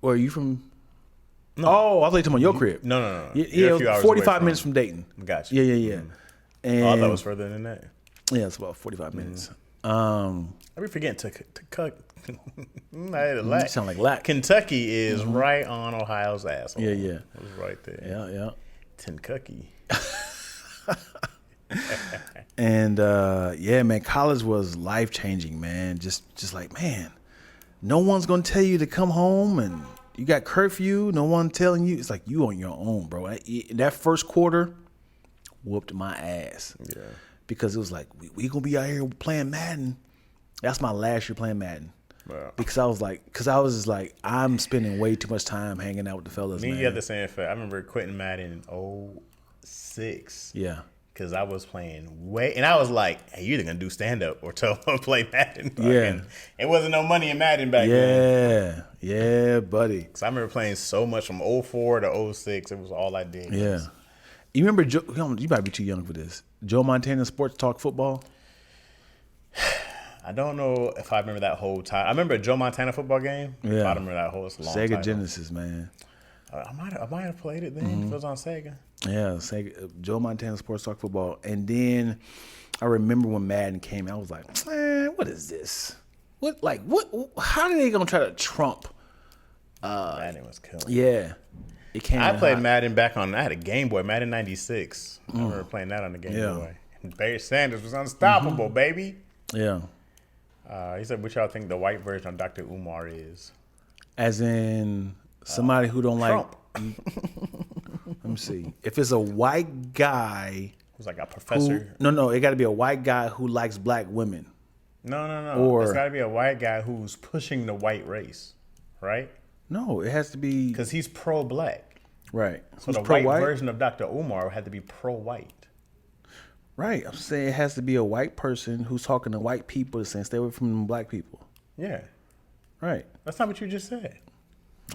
Where are you from? No. Oh, I thought you were talking about your crib. No. Yeah, You're a few hours 45 away minutes from Dayton. Got you. Yeah. And Oh, I thought it was further than that. yeah, it's about 45 minutes. I be forgetting to cook. I had a You lack. sound like lack. Kentucky is right on Ohio's asshole. Yeah. It was right there. Yeah. Kentucky. And man, college was life changing, man. Just like, man, no one's gonna tell you to come home, and you got curfew. No one telling you. It's like you on your own, bro. That first quarter whooped my ass. Yeah. Because it was like we gonna be out here playing Madden. That's my last year playing Madden. Wow. Because I was just like, I'm spending way too much time hanging out with the fellas. Me, man. you have the same effect. I remember quitting Madden in 06. Yeah. Because I was playing and I was like, hey, you're either going to do stand-up or play Madden. Yeah. It wasn't no money in Madden back then. Yeah, buddy. So I remember playing so much from 04 to 06. It was all I did. Yeah. You remember, you might be too young for this, Joe Montana Sports Talk Football? I don't know if I remember that whole time. I remember a Joe Montana football game. Yeah. I don't remember that whole long Sega title. Genesis, man. I might have played it then. If it was on Sega. Yeah, Sega, Joe Montana Sports Talk Football. And then I remember when Madden came out, I was like, man, what is this? What? How are they going to try to trump? Madden was killing. Yeah. It came I in played hot. Madden I had a Game Boy, Madden 96. I remember playing that on the Game Boy. And Barry Sanders was unstoppable, baby. Yeah. He said, what y'all think the white version of Dr. Umar is? As in somebody who don't like. Trump. Let me see. If it's a white guy. Who's like a professor. No, it got to be a white guy who likes black women. No. Or- It's got to be a white guy who's pushing the white race, right? No, it has to be. Because he's pro-black. Right. So Who's the pro-white? white version of Dr. Umar had to be pro-white. Right. I'm saying it has to be a white person who's talking to white people saying stay away from black people. Yeah. Right. That's not what you just said.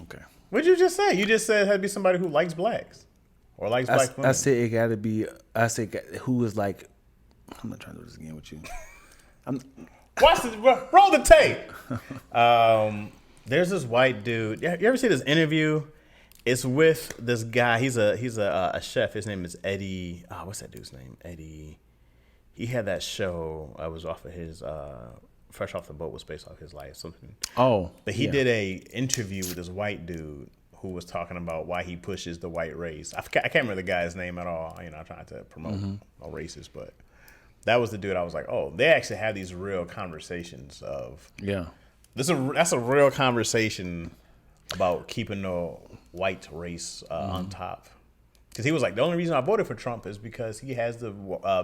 Okay. What did you just say? You just said it had to be somebody who likes blacks. Or likes black women. I said it got to be. I said who is like. I'm not trying to do this again with you. Watch this. Roll the tape. There's this white dude. You ever see this interview? It's with this guy. He's a chef. His name is Eddie. What's that dude's name? Eddie. He had that show. I was off of his Fresh Off the Boat was based off his life. Something. Oh, But he did a interview with this white dude who was talking about why he pushes the white race. I can't remember the guy's name at all. I'm trying to promote no racist, but that was the dude. I was like, oh, they actually have these real conversations of that's a real conversation about keeping the white race on top. Because he was like, the only reason I voted for Trump is because he has the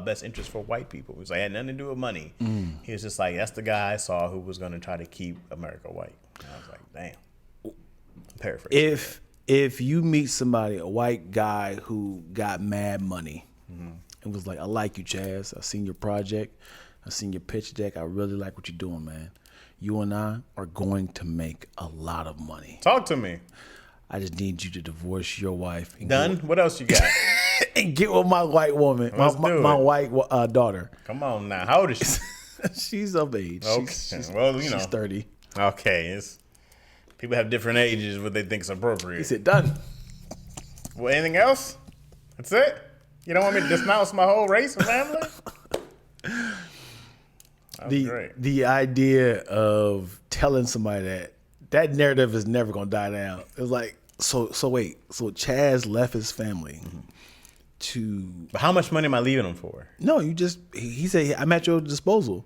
best interest for white people. He was like, it had nothing to do with money. He was just like, that's the guy I saw who was going to try to keep America white. And I was like, damn. Paraphrase. If you meet somebody, a white guy who got mad money, and was like, I like you, Chaz. I seen your project. I seen your pitch deck. I really like what you're doing, man. You and I are going to make a lot of money. Talk to me. I just need you to divorce your wife. And Done? What else you got? and get with my white woman, my white daughter. Come on now. How old is she? She's of age. Okay. She's 30. Okay. People have different ages, what they think is appropriate. He said, done. Well, anything else? That's it? You don't want me to denounce my whole race and family? The idea of telling somebody that narrative is never gonna die down. It's like, so Chaz left his family to. But how much money am I leaving him for? No, he said, I'm at your disposal.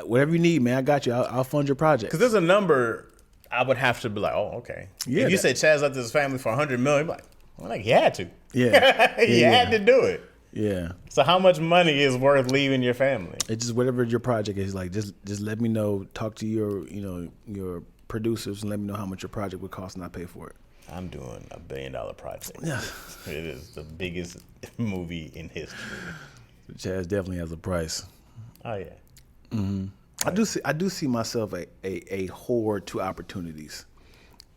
Whatever you need, man, I got you. I'll fund your project. Because there's a number I would have to be like, oh, okay. Yeah, if you said Chaz left his family for $100 million, like, he had to. Yeah, he had to do it. Yeah. So how much money is worth leaving your family? It's just whatever your project is. Like, just let me know. Talk to your producers and let me know how much your project would cost, and I pay for it. I'm doing $1 billion project. Yeah. It is the biggest movie in history. Chaz definitely has a price. Oh yeah. Mm-hmm. I do see myself a whore to opportunities,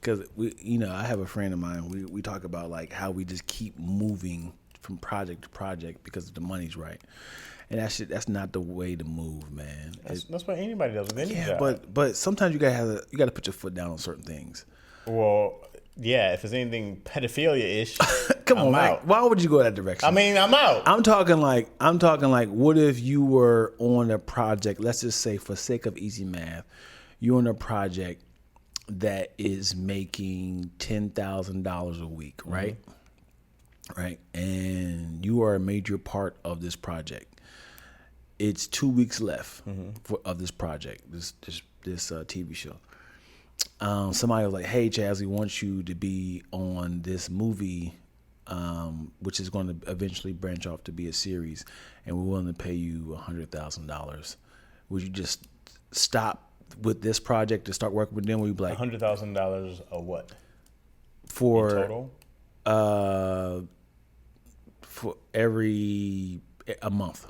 because I have a friend of mine. We talk about like how we just keep moving from project to project because the money's right, and that's not the way to move, man. That's what anybody does with any job. but sometimes you gotta put your foot down on certain things. Well, yeah, if it's anything pedophilia-ish, come on, I'm man. out. Why would you go that direction? I mean, I'm out. I'm talking like, what if you were on a project, let's just say for sake of easy math, you're on a project that is making $10,000 a week, right? Mm-hmm. Right. And you are a major part of this project. It's 2 weeks left of this project, this TV show. Somebody was like, hey, Chaz, we want you to be on this movie, which is going to eventually branch off to be a series, and we're willing to pay you $100,000. Would you just stop with this project to start working with them? Would you be like $100,000 a what? For in total? For a month.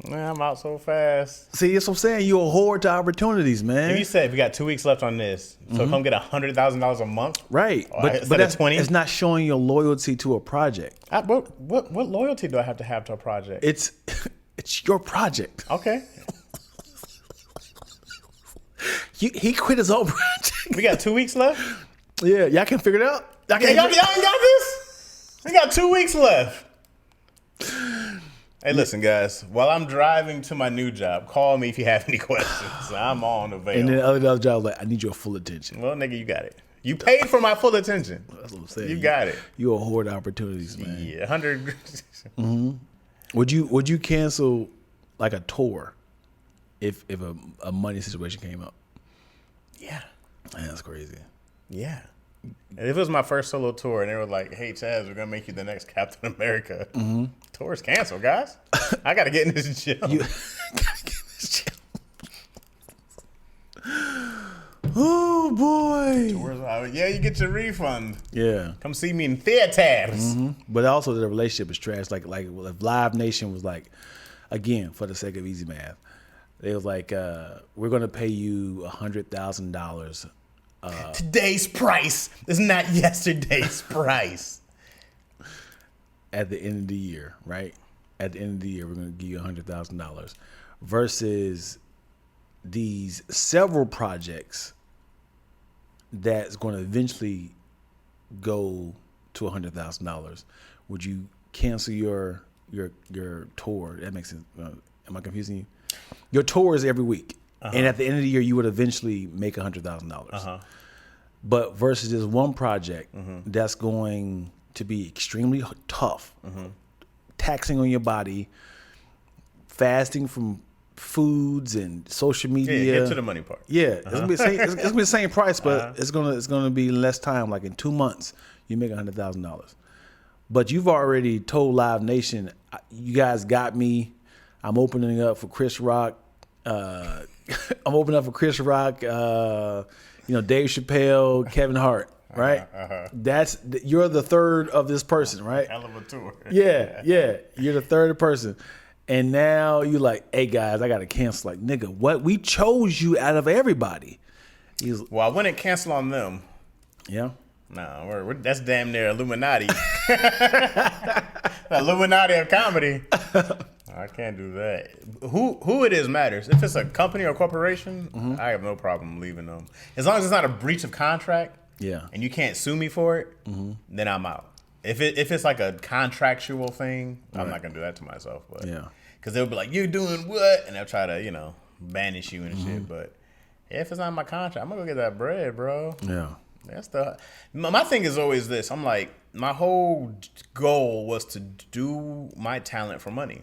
Man, I'm out so fast. See, that's what I'm saying. You're a whore to opportunities, man. If you said we got 2 weeks left on this, so come get $100,000 a month, right? But that's 20. It's not showing your loyalty to a project. What loyalty do I have to a project? It's your project. Okay. He quit his own project. We got 2 weeks left. Yeah, y'all can figure it out. Y'all ain't got this. We got 2 weeks left. Hey, listen, guys. While I'm driving to my new job, call me if you have any questions. I'm on available. And then the other job, like, I need your full attention. Well, nigga, you got it. You paid for my full attention. That's what I'm saying. You got it. You a whore to opportunities, man. Yeah, 100. Mm-hmm. Would you cancel like a tour if a money situation came up? Yeah. Man, that's crazy. Yeah. And if it was my first solo tour and they were like, hey, Chaz, we're going to make you the next Captain America. Mm-hmm. Tour's canceled, guys. I got to get in this gym. You gotta get in this gym. Oh, boy. Tours, yeah, you get your refund. Yeah. Come see me in theaters. Mm-hmm. But also the relationship is trash. Like if Live Nation was like, again, for the sake of easy math, they was like, we're going to pay you $100,000. Today's price is not yesterday's price. At the end of the year, right? At the end of the year, we're going to give you $100,000 versus these several projects that's going to eventually go to $100,000. Would you cancel your tour? That makes sense. Am I confusing you? Your tour is every week, and at the end of the year, you would eventually make $100,000. But versus this one project that's going to be extremely tough, taxing on your body, fasting from foods and social media. Yeah, get to the money part. Yeah, it's gonna be the same price, but it's gonna be less time. Like in 2 months, you make $100,000. But you've already told Live Nation, you guys got me. I'm opening up for Chris Rock. Dave Chappelle, Kevin Hart, right? You're the third of this person, right? Hell of a tour. Yeah. You're the third person. And now you're like, hey guys, I gotta cancel. Like, nigga, what? We chose you out of everybody. Well, I wouldn't cancel on them. Yeah. No, that's damn near Illuminati. Illuminati of comedy. I can't do that. Who it is matters. If it's a company or corporation, I have no problem leaving them. As long as it's not a breach of contract, and you can't sue me for it, then I'm out. If it's like a contractual thing, I'm not gonna do that to myself. But because they'll be like, "You're doing what?" and they'll try to banish you and shit. But if it's not my contract, I'm gonna go get that bread, bro. Yeah. My thing is always this. I'm like, my whole goal was to do my talent for money,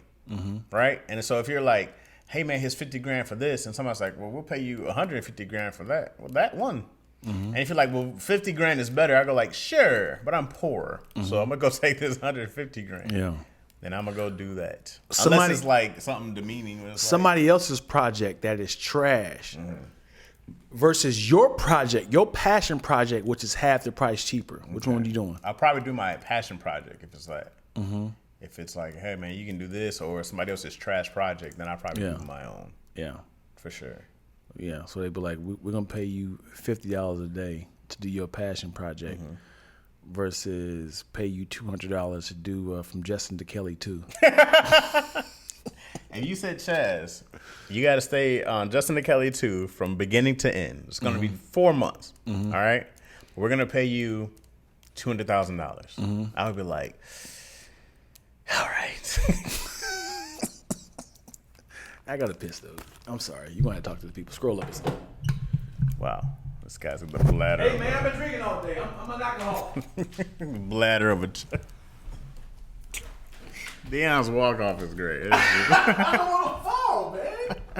right? And so if you're like, hey man, here's $50,000 for this, and somebody's like, well, we'll pay you $150,000 for that. Well, that one. And if you're like, well, $50,000 is better, I go like, sure, but I'm poor, so I'm gonna go take this $150,000. Yeah. Then I'm gonna go do that. Unless it's like something demeaning. Somebody else's project that is trash. Versus your project, your passion project, which is half the price cheaper. Which one are you doing? I'll probably do my passion project if it's that. If it's like, hey man, you can do this, or somebody else's trash project, then I'll probably do my own. Yeah, for sure. Yeah, so they'd be like, we're gonna pay you $50 a day to do your passion project, versus pay you $200 to do from Justin to Kelly too. And you said, Chaz, you got to stay on Justin to Kelly 2 from beginning to end. It's going to be 4 months. All right? We're going to pay you $200,000. I would be like, all right. I got to piss, though. I'm sorry. You're going to talk to the people. Scroll up. Wow. This guy's with the bladder. Hey, man, I've been drinking all day. I'm an alcoholic. Bladder of a... Deion's walk-off is great. I don't